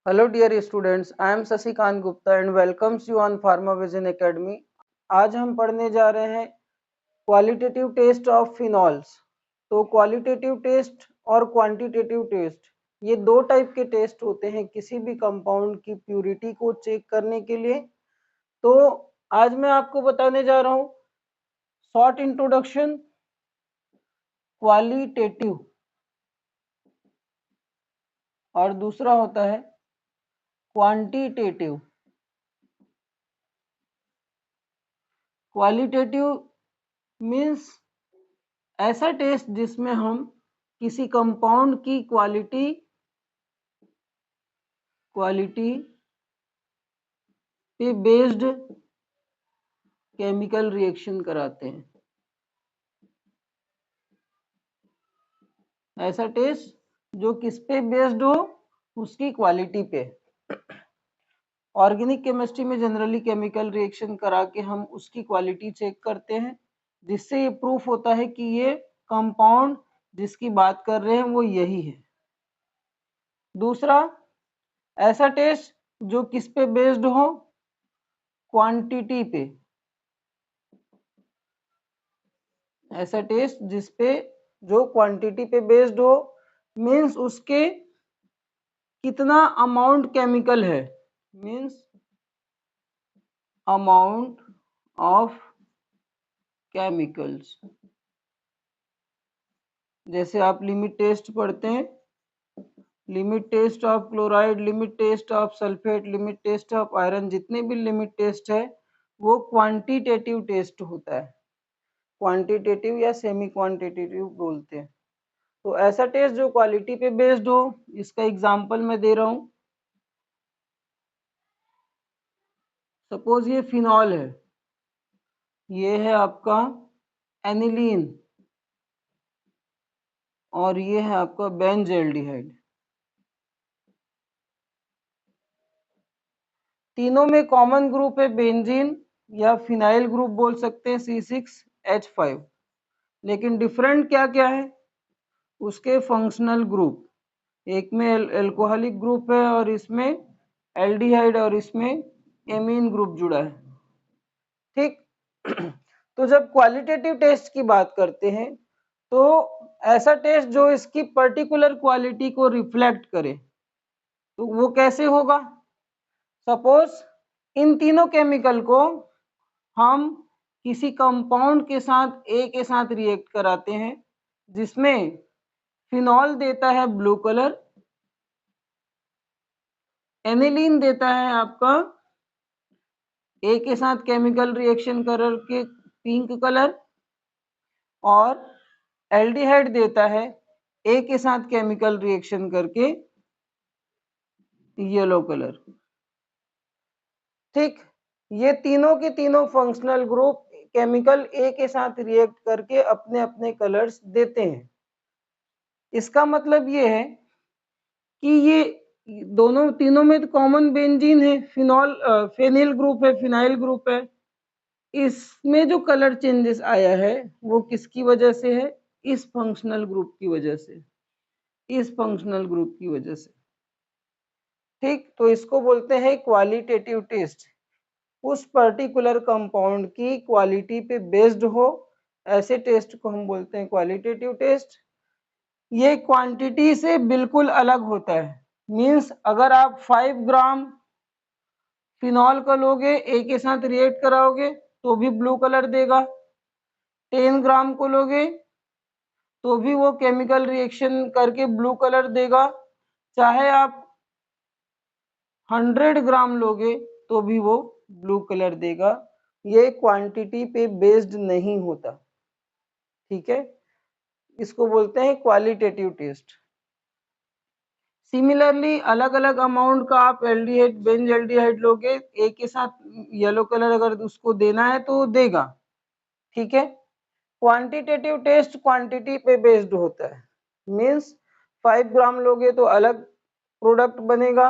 Hello dear students, I am Sasikant Gupta and welcomes you on PharmaVision Academy. आज हम पढ़ने जा रहे हैं क्वालिटेटिव टेस्ट ऑफ फिनॉल्स। तो क्वालिटेटिव टेस्ट और क्वांटिटेटिव टेस्ट ये दो टाइप के टेस्ट होते हैं किसी भी कंपाउंड की प्यूरिटी को चेक करने के लिए। तो आज मैं आपको बताने जा रहा हूँ शॉर्ट इंट्रोडक्शन क्वालिटेटिव और दूसरा होता है क्वांटिटेटिव। क्वालिटेटिव मीन्स ऐसा टेस्ट जिसमें हम किसी कंपाउंड की क्वालिटी पे बेस्ड केमिकल रिएक्शन कराते हैं। ऐसा टेस्ट जो किस पे बेस्ड हो, उसकी क्वालिटी पे। ऑर्गेनिक केमिस्ट्री में जनरली केमिकल रिएक्शन करा के हम उसकी क्वालिटी चेक करते हैं, जिससे ये प्रूफ होता है कि ये कंपाउंड जिसकी बात कर रहे हैं वो यही है। दूसरा ऐसा टेस्ट जो किस पे बेस्ड हो, क्वांटिटी पे। ऐसा टेस्ट जिसपे जो क्वांटिटी पे बेस्ड हो, मीन्स उसके कितना अमाउंट केमिकल है, मीन्स अमाउंट ऑफ केमिकल्स। जैसे आप लिमिट टेस्ट पढ़ते हैं, limit test of chloride, limit test of sulphate, limit test of iron, जितने भी लिमिट टेस्ट है वो क्वांटिटेटिव टेस्ट होता है। क्वांटिटेटिव या सेमी क्वांटिटेटिव बोलते हैं। तो ऐसा टेस्ट जो क्वालिटी पे बेस्ड हो, इसका एग्जांपल मैं दे रहा हूं। सपोज ये फिनॉल है, ये है आपका एनिलीन और ये है आपका बेंजल्डिहाइड। तीनों में कॉमन ग्रुप है बेंजीन या फिनाइल ग्रुप बोल सकते हैं C6H5। लेकिन डिफरेंट क्या क्या है उसके फंक्शनल ग्रुप। एक में एल्कोहलिक ग्रुप है और इसमें एल्डिहाइड और इसमें एमीन ग्रुप जुड़ा है। ठीक। तो जब क्वालिटेटिव टेस्ट की बात करते हैं तो ऐसा टेस्ट जो इसकी पर्टिकुलर क्वालिटी को रिफ्लेक्ट करे, तो वो कैसे होगा। सपोज इन तीनों केमिकल को हम किसी कंपाउंड के साथ ए के साथ रिएक्ट कराते हैं, जिसमें फिनॉल देता है ब्लू कलर, एनिलीन देता है आपका ए के साथ केमिकल रिएक्शन करके पिंक कलर, और एल्डिहाइड देता है ए के साथ केमिकल रिएक्शन करके येलो कलर। ठीक। ये तीनों के तीनों फंक्शनल ग्रुप केमिकल ए के साथ रिएक्ट करके अपने अपने कलर्स देते हैं। इसका मतलब ये है कि ये दोनों तीनों में तो कॉमन बेंजीन है, फिनॉल फेनिल ग्रुप है, फिनाइल ग्रुप है। इसमें जो कलर चेंजेस आया है वो किसकी वजह से है, इस फंक्शनल ग्रुप की वजह से, इस फंक्शनल ग्रुप की वजह से। ठीक। तो इसको बोलते हैं क्वालिटेटिव टेस्ट। उस पर्टिकुलर कंपाउंड की क्वालिटी पे बेस्ड हो, ऐसे टेस्ट को हम बोलते हैं क्वालिटेटिव टेस्ट। ये क्वांटिटी से बिल्कुल अलग होता है। मींस अगर आप 5 ग्राम फिनॉल का लोगे, ए के साथ रिएक्ट कराओगे तो भी ब्लू कलर देगा। 10 ग्राम को लोगे तो भी वो केमिकल रिएक्शन करके ब्लू कलर देगा। चाहे आप 100 ग्राम लोगे तो भी वो ब्लू कलर देगा। ये क्वांटिटी पे बेस्ड नहीं होता। ठीक है। इसको बोलते हैं क्वालिटेटिव टेस्ट। सिमिलरली अलग अलग अमाउंट का आप एल्डिहाइड बेंजल्डिहाइड लोगे, ए के साथ येलो कलर अगर उसको देना है तो देगा। ठीक है। क्वांटिटेटिव टेस्ट क्वांटिटी पे बेस्ड होता है। मींस 5 ग्राम लोगे तो अलग प्रोडक्ट बनेगा,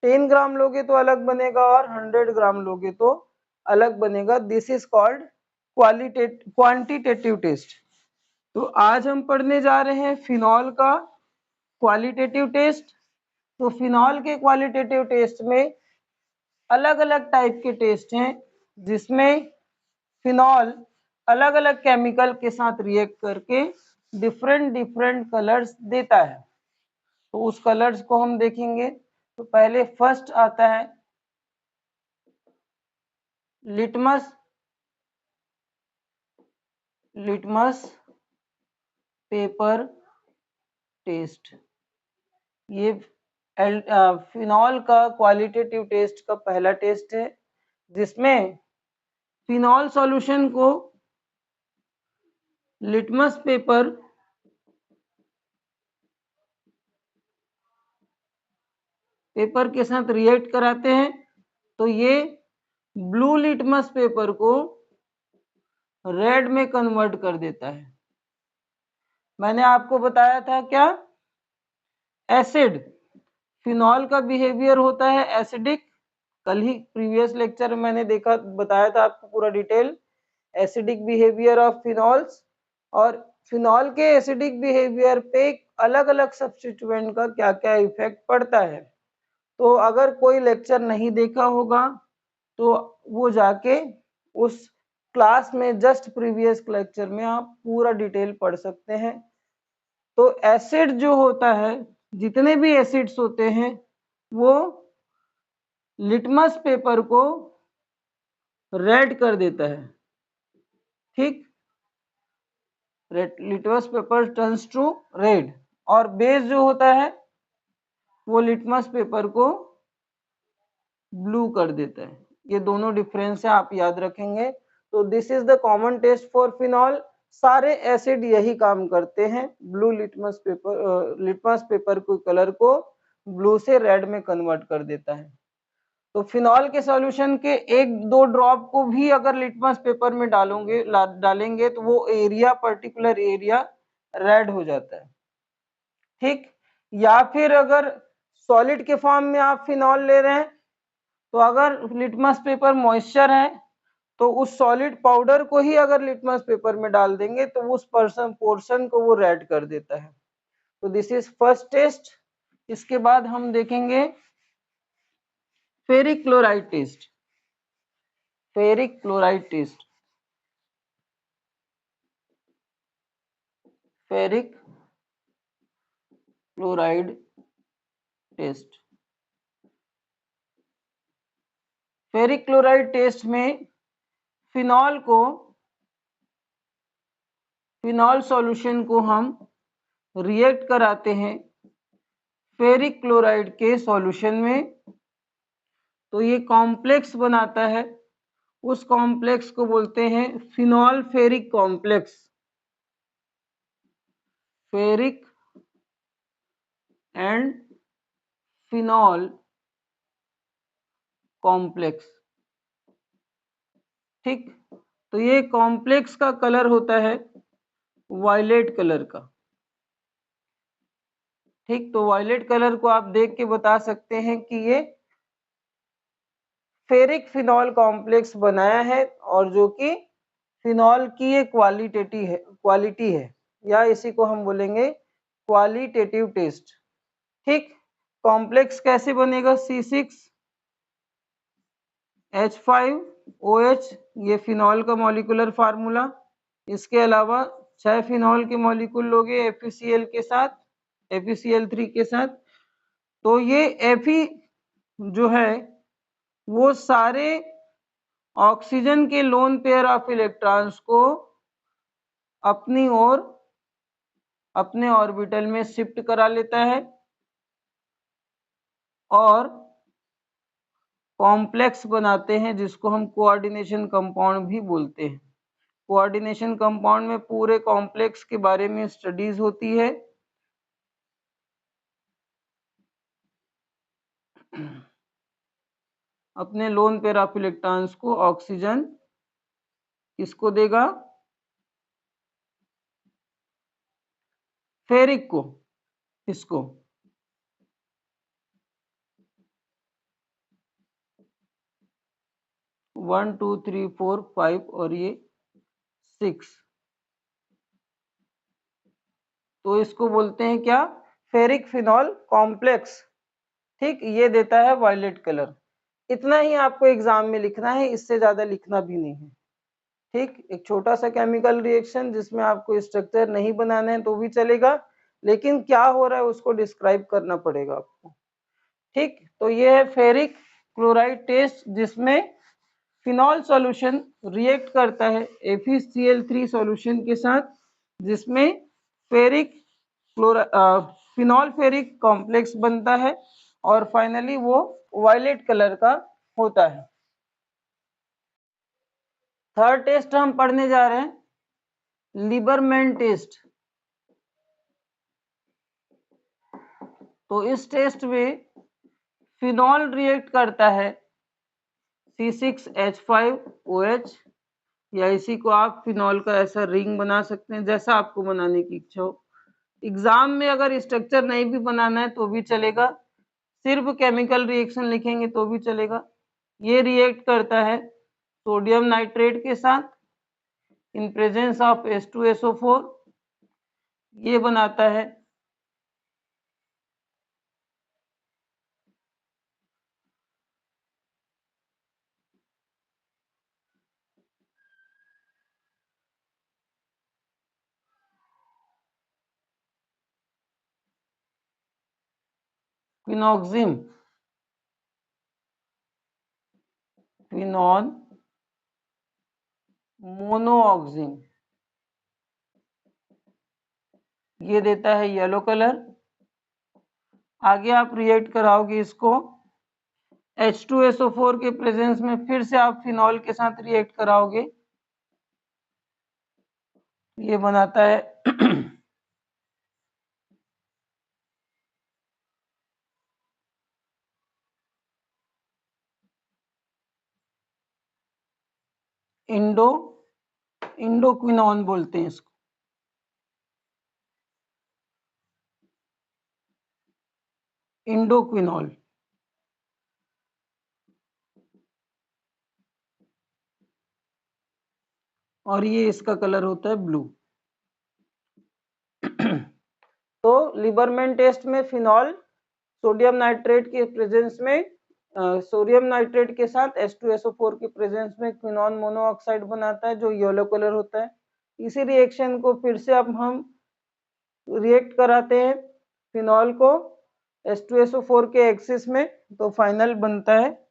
10 ग्राम लोगे तो अलग बनेगा, और 100 ग्राम लोगे तो अलग बनेगा। This is called quantitative test. तो आज हम पढ़ने जा रहे हैं फिनॉल का क्वालिटेटिव टेस्ट। तो फिनॉल के क्वालिटेटिव टेस्ट में अलग अलग टाइप के टेस्ट हैं, जिसमें फिनॉल अलग अलग केमिकल के साथ रिएक्ट करके डिफरेंट डिफरेंट कलर्स देता है। तो उस कलर्स को हम देखेंगे। तो पहले फर्स्ट आता है लिटमस पेपर टेस्ट। ये फिनॉल का क्वालिटेटिव टेस्ट का पहला टेस्ट है, जिसमें फिनॉल सॉल्यूशन को लिटमस पेपर के साथ रिएक्ट कराते हैं, तो ये ब्लू लिटमस पेपर को रेड में कन्वर्ट कर देता है। मैंने आपको बताया था क्या, एसिड, फिनॉल का बिहेवियर होता है एसिडिक। कल ही प्रीवियस लेक्चर में मैंने बताया था आपको पूरा detail acidic behaviour of phenols, और फिनॉल के एसिडिक बिहेवियर पे अलग अलग सब्स्टिट्यूएंट का क्या क्या इफेक्ट पड़ता है। तो अगर कोई लेक्चर नहीं देखा होगा तो वो जाके उस क्लास में जस्ट प्रीवियस लेक्चर में आप पूरा डिटेल पढ़ सकते हैं। तो एसिड जो होता है, जितने भी एसिड्स होते हैं, वो लिटमस पेपर को रेड कर देता है। ठीक, litmus paper turns to red, और बेस जो होता है वो लिटमस पेपर को ब्लू कर देता है। ये दोनों डिफरेंस है, आप याद रखेंगे। तो this is the common test for phenol. सारे एसिड यही काम करते हैं, ब्लू लिटमस पेपर को कलर को ब्लू से रेड में कन्वर्ट कर देता है। तो फिनॉल के सॉल्यूशन के एक दो ड्रॉप को भी अगर लिटमस पेपर में डालेंगे तो वो एरिया, पर्टिकुलर एरिया रेड हो जाता है। ठीक, या फिर अगर सॉलिड के फॉर्म में आप फिनॉल ले रहे हैं, तो अगर लिटमस पेपर मॉइस्चर है तो उस सॉलिड पाउडर को ही अगर लिटमस पेपर में डाल देंगे तो उस पोर्शन को वो रेड कर देता है। तो दिस इज फर्स्ट टेस्ट। इसके बाद हम देखेंगे ferric chloride test. Ferric chloride test, ferric chloride test. Ferric chloride test में फिनॉल सॉल्यूशन को हम रिएक्ट कराते हैं फेरिक क्लोराइड के सॉल्यूशन में, तो ये कॉम्प्लेक्स बनाता है। उस कॉम्प्लेक्स को बोलते हैं phenol ferric complex, ferric and phenol complex. ठीक, तो ये कॉम्प्लेक्स का कलर होता है वायलेट कलर का। ठीक, तो वायलेट कलर को आप देख के बता सकते हैं कि ये फेरिक फिनॉल कॉम्प्लेक्स बनाया है, और जो कि फिनॉल की एक क्वालिटी है, या इसी को हम बोलेंगे क्वालिटेटिव टेस्ट। ठीक, कॉम्प्लेक्स कैसे बनेगा, C6H5OH, ये फिनॉल का मॉलिक्यूलर फार्मूला। इसके अलावा 6 फिनॉल के मॉलिक्यूल लोगे FeCl के साथ, FeCl3 के साथ। तो ये Fe जो है वो सारे ऑक्सीजन के लोन पेयर ऑफ इलेक्ट्रॉन्स को अपनी ओर अपने ऑर्बिटल में शिफ्ट करा लेता है, और कॉम्प्लेक्स बनाते हैं, जिसको हम कोऑर्डिनेशन कंपाउंड भी बोलते हैं। कोऑर्डिनेशन कंपाउंड में पूरे कॉम्प्लेक्स के बारे में स्टडीज होती है। अपने लोन पेयर ऑफ इलेक्ट्रॉन्स को ऑक्सीजन किसको देगा, फेरिक को, इसको। One two three four five और ये 6, तो इसको बोलते हैं क्या, फेरिक फिनॉल कॉम्प्लेक्स। ठीक, ये देता है वायलेट कलर। इतना ही आपको एग्जाम में लिखना है, इससे ज्यादा लिखना भी नहीं है। ठीक, एक छोटा सा केमिकल रिएक्शन जिसमें आपको स्ट्रक्चर नहीं बनाना है तो भी चलेगा, लेकिन क्या हो रहा है उसको डिस्क्राइब करना पड़ेगा आपको। ठीक, तो ये है फेरिक क्लोराइड टेस्ट, जिसमें फिनॉल सॉल्यूशन रिएक्ट करता है FeCl3 सॉल्यूशन के साथ, जिसमें फेरिक फिनॉल फेरिक कॉम्प्लेक्स बनता है और फाइनली वो वायलेट कलर का होता है। थर्ड टेस्ट हम पढ़ने जा रहे हैं लिबरमैन टेस्ट। तो इस टेस्ट में फिनॉल रिएक्ट करता है C6H5OH, या इसी को आप फिनॉल का ऐसा रिंग बना सकते हैं जैसा आपको बनाने की इच्छा हो। एग्जाम में अगर स्ट्रक्चर नहीं भी बनाना है तो भी चलेगा, सिर्फ केमिकल रिएक्शन लिखेंगे तो भी चलेगा। ये रिएक्ट करता है सोडियम नाइट्रेट के साथ इन प्रेजेंस ऑफ H2SO4। ये बनाता है क्विनोक्सिम, क्विनॉन मोनोऑक्सिम। ये देता है येलो कलर। आगे आप रिएक्ट कराओगे इसको H2SO4 के प्रेजेंस में, फिर से आप फिनॉल के साथ रिएक्ट कराओगे, ये बनाता है इंडोक्विनॉन बोलते हैं इसको। इंडोक्विनॉल। और ये इसका कलर होता है ब्लू। तो लिबरमैन टेस्ट में फिनॉल सोडियम नाइट्रेट के प्रेजेंस में सोडियम नाइट्रेट के साथ H2SO4 के प्रेजेंस में क्विनॉन मोनोऑक्साइड बनाता है जो येलो कलर होता है। इसी रिएक्शन को फिर से अब हम रिएक्ट कराते हैं फिनॉल को H2SO4 के एक्सिस में, तो फाइनल बनता है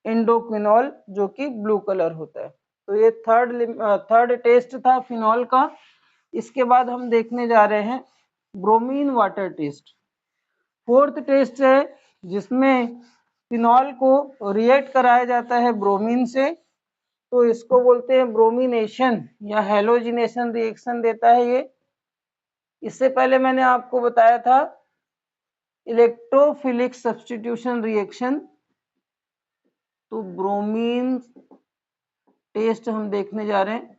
इंडोक्विनॉल जो कि ब्लू कलर होता है। तो ये थर्ड टेस्ट था फिनॉल का। इसके बाद हम देखने जा रहे हैं bromine water test. Fourth test है जिसमें फिनॉल को रिएक्ट कराया जाता है ब्रोमीन से, तो इसको बोलते हैं ब्रोमिनेशन या हेलोजिनेशन रिएक्शन देता है ये। इससे पहले मैंने आपको बताया था इलेक्ट्रोफिलिक सब्स्टिट्यूशन रिएक्शन, तो ब्रोमीन टेस्ट हम देखने जा रहे हैं।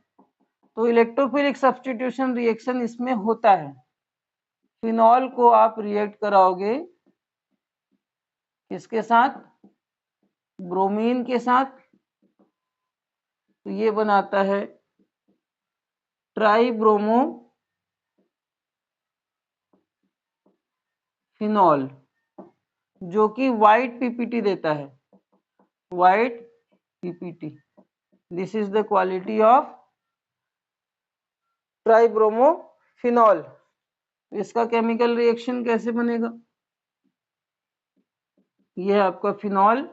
तो इलेक्ट्रोफिलिक सब्स्टिट्यूशन रिएक्शन इसमें होता है, फिनॉल को आप रिएक्ट कराओगे किसके साथ, ब्रोमीन के साथ, तो ये बनाता है ट्राइब्रोमो फिनॉल जो कि व्हाइट पीपीटी देता है, white PPT. This is the quality of tribromo phenol. इसका केमिकल रिएक्शन कैसे बनेगा, ये आपका फिनॉल,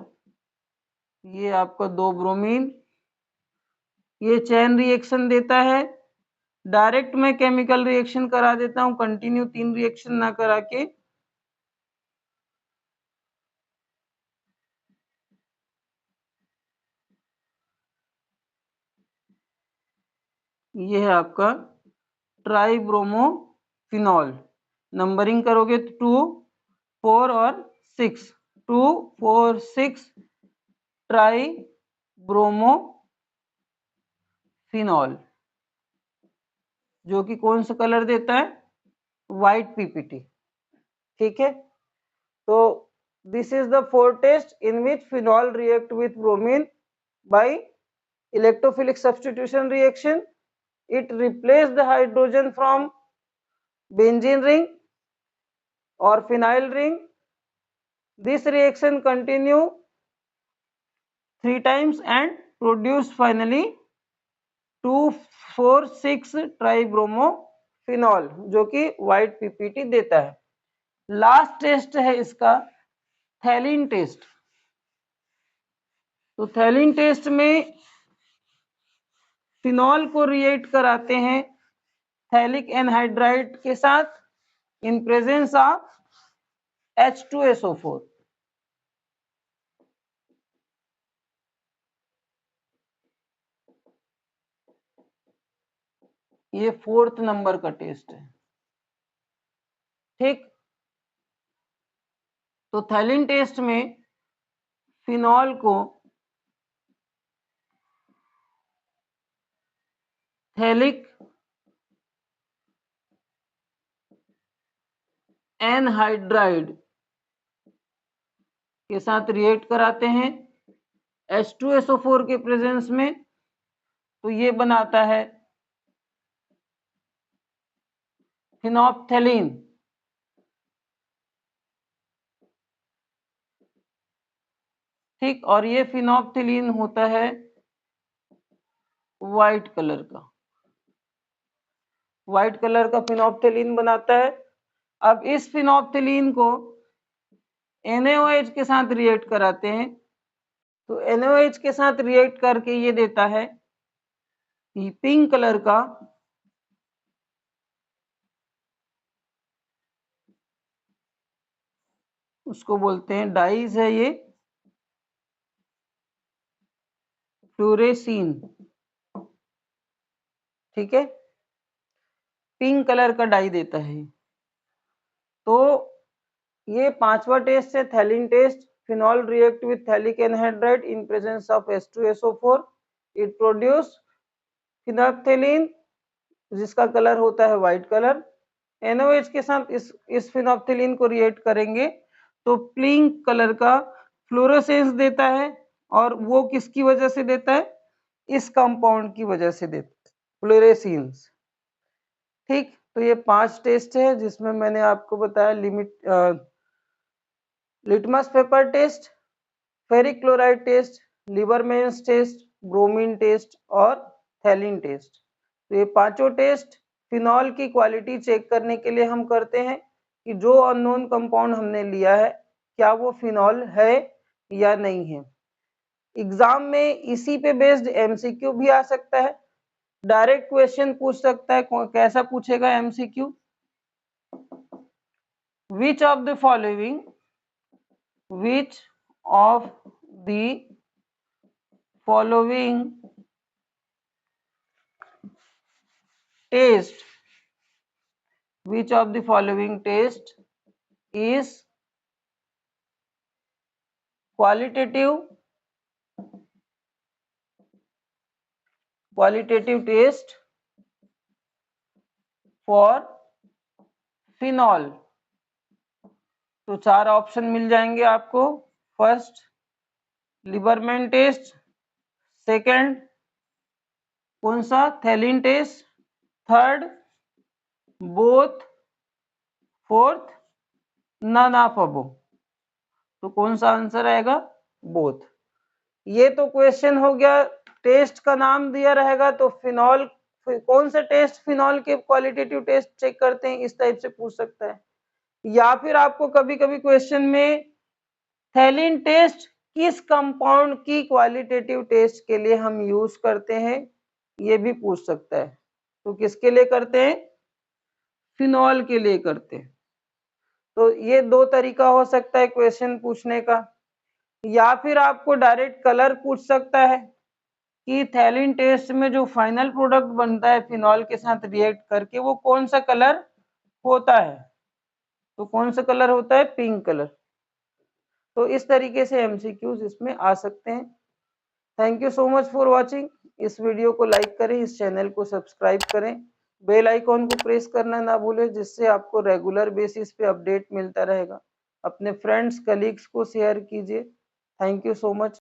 ये आपका दो ब्रोमीन, ये चेन रिएक्शन देता है। डायरेक्ट मैं केमिकल रिएक्शन करा देता हूं, कंटिन्यू 3 रिएक्शन ना करा के। ये है आपका ट्राइब्रोमोफिनॉल। नंबरिंग करोगे तो 2, 4 और 6, 2, 4, 6 ट्राइब्रोमोफिनॉल, जो कि कौन सा कलर देता है, व्हाइट पीपीटी। ठीक है, तो this is the fourth test in which phenol react with bromine by electrophilic substitution reaction. It replaced the hydrogen from benzene ring or phenyl ring This reaction continue 3 times and produce finally 2,4,6 tribromophenol जो कि white PPT देता है। Last test है इसका थैलिन test. तो थैलिन test में phenol को react कराते हैं थैलिक एनहाइड्राइड के साथ इन प्रेजेंस ऑफ H2SO4। ये 4th नंबर का टेस्ट है। ठीक, तो थैलिन टेस्ट में फिनॉल को थैलिक एनहाइड्राइड के साथ रिएक्ट कराते हैं H2SO4 के प्रेजेंस में, तो ये बनाता है फिनोप्थेलिन। ठीक, और ये फिनोप्थेलिन होता है व्हाइट कलर का, व्हाइट कलर का फिनोप्थेलिन बनाता है। अब इस फिनोप्थेलिन को NaOH के साथ रिएक्ट कराते हैं, तो NaOH के साथ रिएक्ट करके ये देता है पिंक कलर का उसको बोलते हैं डाइज है ये फ्लोरेसीन। ठीक है, पिंक कलर का डाई देता है। तो ये 5वां टेस्ट है phthalein test. Phenol react with phthalic anhydride in presence of H2SO4, it produce phenolphthalein जिसका कलर होता है व्हाइट कलर। NaOH के साथ इस फिनोप्थेलिन को रिएक्ट करेंगे तो पिंक कलर का फ्लोरोसेंस देता है, और वो किसकी वजह से देता है? इस कंपाउंड की वजह से देता है, फ्लोरेसेंस। ठीक, तो ये 5 टेस्ट है जिसमें मैंने आपको बताया litmus paper test, ferric chloride test, Liebermann's test, bromine test और थैलिन टेस्ट। तो ये पांचों टेस्ट फिनॉल की क्वालिटी चेक करने के लिए हम करते हैं कि जो अननोन कंपाउंड हमने लिया है क्या वो फिनॉल है या नहीं है। एग्जाम में इसी पे बेस्ड एमसीक्यू भी आ सकता है, डायरेक्ट क्वेश्चन पूछ सकता है। कैसा पूछेगा MCQ? Which of the following taste which of the following taste is qualitative taste for phenol? तो 4 ऑप्शन मिल जाएंगे आपको। फर्स्ट लिबरमेन टेस्ट, सेकंड कौन सा phthalein test, third both, fourth none of above. तो कौन सा आंसर आएगा? बोथ। ये तो क्वेश्चन हो गया, टेस्ट का नाम दिया रहेगा तो फिनॉल कौन से टेस्ट फिनॉल के क्वालिटेटिव टेस्ट चेक करते हैं इस टाइप से पूछ सकता है। या फिर आपको कभी कभी क्वेश्चन में थैलिन टेस्ट किस कंपाउंड की क्वालिटेटिव टेस्ट के लिए हम यूज करते हैं ये भी पूछ सकता है। तो किसके लिए करते हैं? फिनॉल के लिए करते हैं। तो ये 2 तरीका हो सकता है क्वेश्चन पूछने का। या फिर आपको डायरेक्ट कलर पूछ सकता है कि थैलिन टेस्ट में जो फाइनल प्रोडक्ट बनता है फिनॉल के साथ रिएक्ट करके वो कौन सा कलर होता है। तो कौन सा कलर होता है? Pink colour. तो इस तरीके से एमसीक्यूज इसमें आ सकते हैं। Thank you so much for watching. इस वीडियो को लाइक करें, इस चैनल को सब्सक्राइब करें, बेल आइकॉन को प्रेस करना ना भूलें जिससे आपको रेगुलर बेसिस पे अपडेट मिलता रहेगा। अपने फ्रेंड्स कलीग्स को शेयर कीजिए। Thank you so much.